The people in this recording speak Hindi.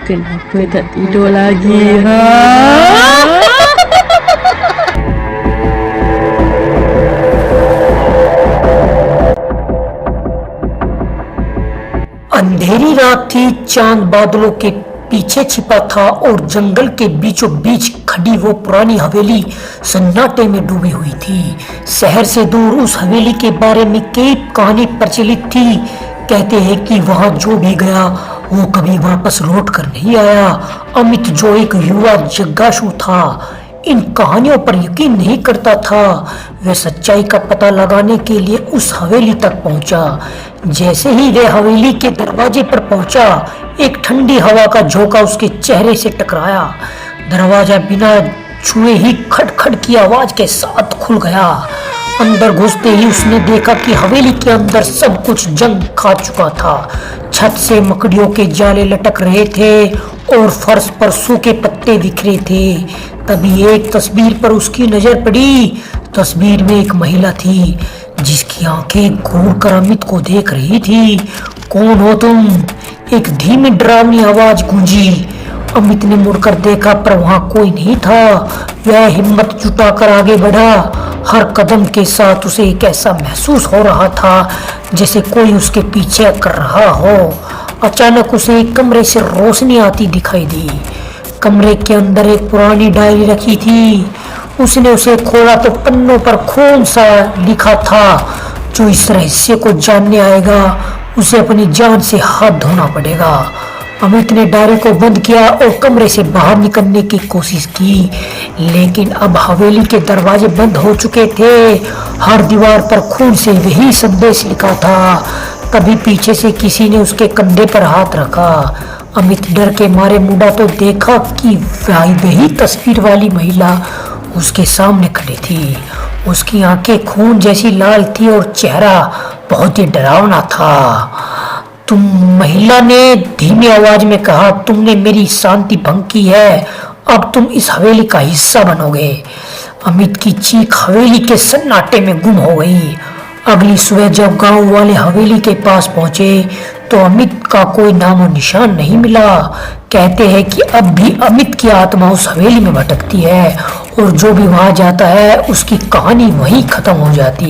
Kenapa tak tidur lagi, ha? अंधेरी रात थी, चांद बादलों के पीछे छिपा था और जंगल के बीचों बीच खड़ी वो पुरानी हवेली सन्नाटे में डूबी हुई थी। शहर से दूर उस हवेली के बारे में कई कहानी प्रचलित थी। कहते हैं कि वहां जो भी गया वो कभी वापस लौट कर नहीं आया। अमित जो एक युवा जिज्ञासु था, इन कहानियों पर यकीन नहीं करता था। वह सच्चाई का पता लगाने के लिए उस हवेली तक पहुंचा। जैसे ही वह हवेली के दरवाजे पर पहुंचा, एक ठंडी हवा का झोंका उसके चेहरे से टकराया। दरवाजा बिना छुए ही खटखट की आवाज के साथ खुल गया। अंदर घुसते ही उसने देखा कि हवेली के अंदर सब कुछ जंग खा चुका था। छत से मकड़ियों के जाले लटक रहे थे और फर्श पर सूखे पत्ते बिखरे थे। तभी एक तस्वीर पर उसकी नजर पड़ी। तस्वीर में एक महिला थी जिसकी आंखें घूर कर अमित को देख रही थी। कौन हो तुम? एक धीमी डरावनी आवाज गूंजी। अमित ने मुड़कर देखा पर वहां कोई नहीं था। वह हिम्मत जुटाकर आगे बढ़ा। हर कदम के साथ उसे एक ऐसा महसूस हो रहा था जैसे कोई उसके पीछे कर रहा हो। अचानक उसे एक कमरे से रोशनी आती दिखाई दी। कमरे के अंदर एक पुरानी डायरी रखी थी। उसने उसे खोला तो पन्नों पर खून सा लिखा था, जो इस रहस्य को जानने आएगा उसे अपनी जान से हाथ धोना पड़ेगा। अमित ने डायरी को बंद किया और कमरे से बाहर निकलने की कोशिश की, लेकिन अब हवेली के दरवाजे बंद हो चुके थे। हर दीवार पर खून से वही संदेश लिखा था। तभी पीछे से किसी ने उसके कंधे पर हाथ रखा। अमित डर के मारे मुड़ा तो देखा कि वही तस्वीर वाली महिला उसके सामने खड़ी थी। उसकी आंखें खून जैसी लाल थी और चेहरा बहुत ही डरावना था। तुम, महिला ने धीमी आवाज में कहा, तुमने मेरी शांति भंग की है। अब तुम इस हवेली का हिस्सा बनोगे। अमित की चीख हवेली के सन्नाटे में गुम हो गई। अगली सुबह जब गांव वाले हवेली के पास पहुंचे तो अमित का कोई नामो निशान नहीं मिला। कहते हैं कि अब भी अमित की आत्मा उस हवेली में भटकती है और जो भी वहां जाता है उसकी कहानी वहीं खत्म हो जाती है।